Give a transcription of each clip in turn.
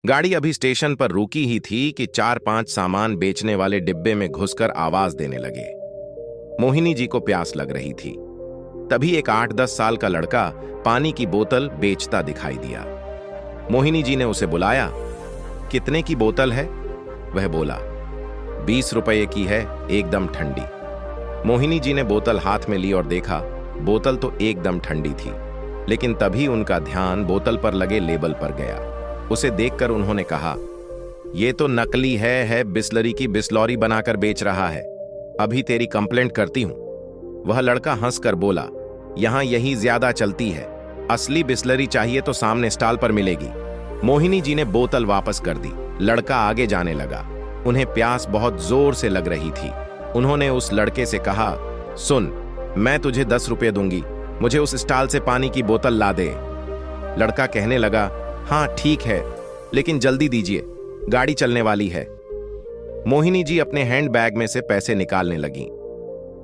गाड़ी अभी स्टेशन पर रुकी ही थी कि 4-5 सामान बेचने वाले डिब्बे में घुसकर आवाज देने लगे। मोहिनी जी को प्यास लग रही थी। तभी एक 8-10 साल का लड़का पानी की बोतल बेचता दिखाई दिया। मोहिनी जी ने उसे बुलाया। कितने की बोतल है? वह बोला, 20 रुपये की है, एकदम ठंडी। मोहिनी जी ने बोतल हाथ में ली और देखा, बोतल तो एकदम ठंडी थी, लेकिन तभी उनका ध्यान बोतल पर लगे लेबल पर गया। उसे देखकर उन्होंने कहा, यह तो नकली है बिस्लरी की बिस्लौरी बनाकर बेच रहा है। अभी तेरी कंप्लेंट करती हूं। वह लड़का हंसकर बोला, यहां यही ज्यादा चलती है। असली बिस्लरी चाहिए तो सामने स्टॉल पर मिलेगी। मोहिनी जी ने बोतल वापस कर दी। लड़का आगे जाने लगा। उन्हें प्यास बहुत जोर से लग रही थी। उन्होंने उस लड़के से कहा, सुन, मैं तुझे 10 रुपये दूंगी, मुझे उस स्टॉल से पानी की बोतल ला दे। लड़का कहने लगा, हाँ ठीक है, लेकिन जल्दी दीजिए, गाड़ी चलने वाली है। मोहिनी जी अपने हैंडबैग में से पैसे निकालने लगीं।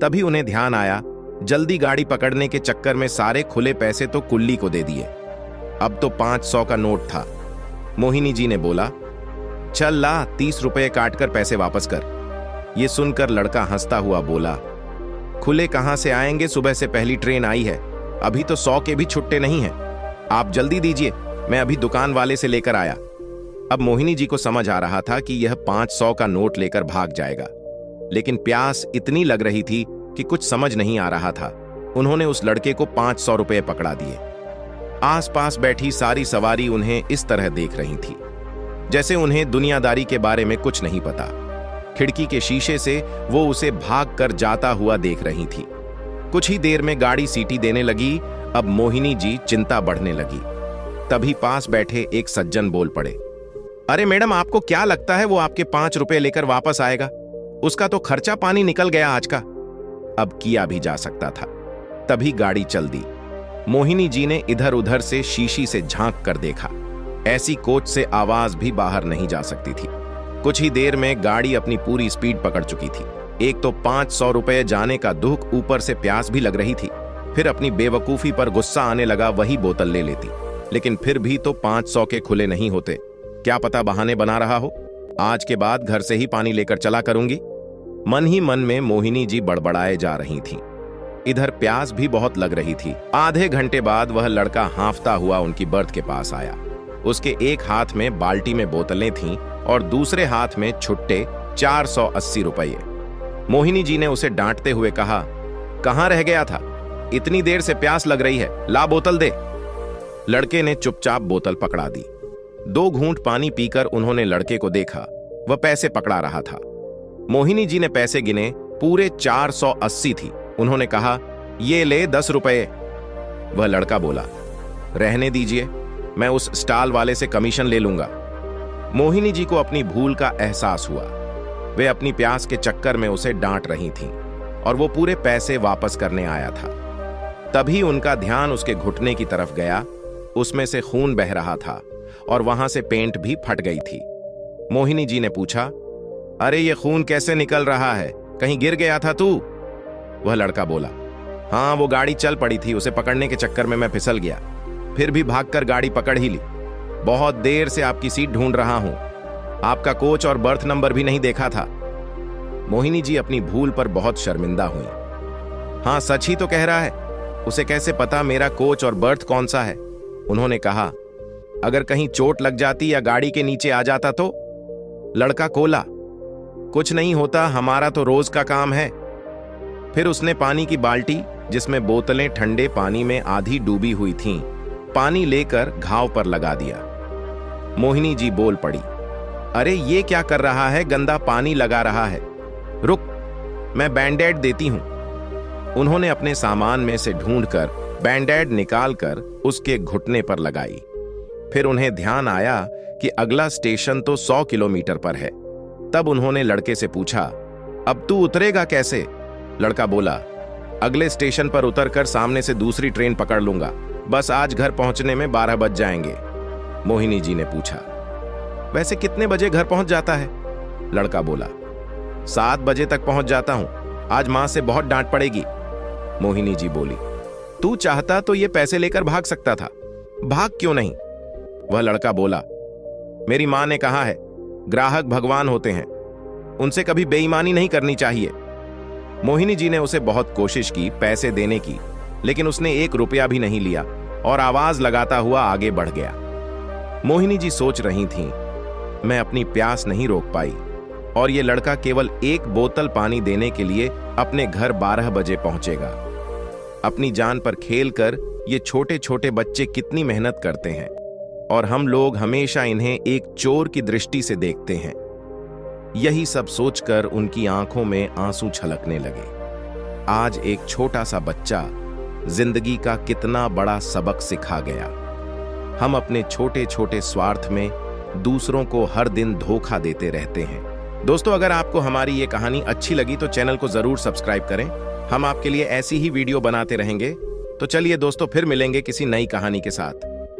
तभी उन्हें ध्यान आया, जल्दी गाड़ी पकड़ने के चक्कर में सारे खुले पैसे तो कुल्ली को दे दिए। अब तो 500 का नोट था। मोहिनी जी ने बोला, चल ला, 30 रुपये काटकर पैसे वापस कर। यह सुनकर लड़का हंसता हुआ बोला, खुले कहां से आएंगे, सुबह से पहली ट्रेन आई है, अभी तो 100 के भी छुट्टे नहीं हैं। आप जल्दी दीजिए, मैं अभी दुकान वाले से लेकर आया। अब मोहिनी जी को समझ आ रहा था कि यह 500 का नोट लेकर भाग जाएगा, लेकिन प्यास इतनी लग रही थी कि कुछ समझ नहीं आ रहा था। उन्होंने उस लड़के को 500 रुपये पकड़ा दिए। आसपास बैठी सारी सवारी उन्हें इस तरह देख रही थी जैसे उन्हें दुनियादारी के बारे में कुछ नहीं पता। खिड़की के शीशे से वो उसे भाग कर जाता हुआ देख रही थी। कुछ ही देर में गाड़ी सीटी देने लगी। अब मोहिनी जी चिंता बढ़ने लगी। तभी पास बैठे एक सज्जन बोल पड़े, अरे मैडम, आपको क्या लगता है वो आपके 5 रुपए लेकर वापस आएगा? उसका तो खर्चा पानी निकल गया आज का। अब किया भी जा सकता था। तभी गाड़ी चल दी। मोहिनी जी ने इधर उधर से शीशी से झांक कर देखा। ऐसी कोच से आवाज भी बाहर नहीं जा सकती थी। कुछ ही देर में गाड़ी अपनी पूरी स्पीड पकड़ चुकी थी। एक तो 500 रुपए जाने का दुख, ऊपर से प्यास भी लग रही थी। फिर अपनी बेवकूफी पर गुस्सा आने लगा, वही बोतल ले लेती, लेकिन फिर भी तो 500 के खुले नहीं होते। क्या पता बहाने बना रहा हो। आज के बाद घर से ही पानी लेकर चला करूंगी। मन ही मन में मोहिनी जी बड़बड़ाए जा रही थीं। इधर प्यास भी बहुत लग रही थी। आधे घंटे बाद वह लड़का हांफता हुआ उनकी बर्थ के पास आया। उसके एक हाथ में बाल्टी में बोतलें थीं और दूसरे हाथ में छुट्टे 480 रुपये। मोहिनी जी ने उसे डांटते हुए कहा, कहां रह गया था? इतनी देर से प्यास लग रही है, ला बोतल दे। लड़के ने चुपचाप बोतल पकड़ा दी। 2 घूंट पानी पीकर उन्होंने लड़के को देखा, वह पैसे पकड़ा रहा था। मोहिनी जी ने पैसे गिने, पूरे 480 थी। उन्होंने कहा, ये ले 10 रुपये। वह लड़का बोला, रहने दीजिए, मैं उस स्टॉल वाले से कमीशन ले लूंगा। मोहिनी जी को अपनी भूल का एहसास हुआ। वे अपनी प्यास के चक्कर में उसे डांट रही थीं और वो पूरे पैसे वापस करने आया था। तभी उनका ध्यान उसके घुटने की तरफ गया। उसमें से खून बह रहा था और वहां से पेंट भी फट गई थी। मोहिनी जी ने पूछा, अरे ये खून कैसे निकल रहा है? कहीं गिर गया था तू? वह लड़का बोला, हाँ, वो गाड़ी चल पड़ी थी, उसे पकड़ने के चक्कर में मैं फिसल गया, फिर भी भागकर गाड़ी पकड़ ही ली। बहुत देर से आपकी सीट ढूंढ रहा हूं, आपका कोच और बर्थ नंबर भी नहीं देखा था। मोहिनी जी अपनी भूल पर बहुत शर्मिंदा हुई। हाँ, सच ही तो कह रहा है, उसे कैसे पता मेरा कोच और बर्थ कौन सा है? उन्होंने कहा, अगर कहीं चोट लग जाती या गाड़ी के नीचे आ जाता तो? लड़का कोला, कुछ नहीं होता, हमारा तो रोज का काम है। फिर उसने पानी की बाल्टी, जिसमें बोतलें ठंडे पानी में आधी डूबी हुई थीं, पानी लेकर घाव पर लगा दिया। मोहिनी जी बोल पड़ी, अरे ये क्या कर रहा है? गंदा पानी लगा रहा है। रुक, मैं बैंडेड देती हूं। उन्होंने अपने सामान में से ढूंढकर बैंडेड निकालकर उसके घुटने पर लगाई। फिर उन्हें ध्यान आया कि अगला स्टेशन तो 100 किलोमीटर पर है। तब उन्होंने लड़के से पूछा, अब तू उतरेगा कैसे? लड़का बोला, अगले स्टेशन पर उतरकर सामने से दूसरी ट्रेन पकड़ लूंगा, बस आज घर पहुंचने में 12 बज जाएंगे। मोहिनी जी ने पूछा, वैसे कितने बजे घर पहुंच जाता है? लड़का बोला, 7 बजे तक पहुंच जाता हूं, आज मां से बहुत डांट पड़ेगी। मोहिनी जी बोली, तू चाहता तो ये पैसे लेकर भाग सकता था, भाग क्यों नहीं? वह लड़का बोला, मेरी माँ ने कहा है, ग्राहक भगवान होते हैं, उनसे कभी बेईमानी नहीं करनी चाहिए। मोहिनी जी ने उसे बहुत कोशिश की पैसे देने की, लेकिन उसने 1 रुपया भी नहीं लिया और आवाज लगाता हुआ आगे बढ़ गया। मोहिनी जी सोच रही थीं, मैं अपनी प्यास नहीं रोक पाई और ये लड़का केवल 1 बोतल पानी देने के लिए अपने घर 12 बजे पहुंचेगा। अपनी जान पर खेलकर ये छोटे छोटे बच्चे कितनी मेहनत करते हैं और हम लोग हमेशा इन्हें एक चोर की दृष्टि से देखते हैं। यही सब सोचकर उनकी आंखों में आंसू छलकने लगे। आज एक छोटा सा बच्चा जिंदगी का कितना बड़ा सबक सिखा गया। हम अपने छोटे छोटे स्वार्थ में दूसरों को हर दिन धोखा देते रहते हैं। दोस्तों, अगर आपको हमारी ये कहानी अच्छी लगी तो चैनल को जरूर सब्सक्राइब करें। हम आपके लिए ऐसी ही वीडियो बनाते रहेंगे। तो चलिए दोस्तों, फिर मिलेंगे किसी नई कहानी के साथ।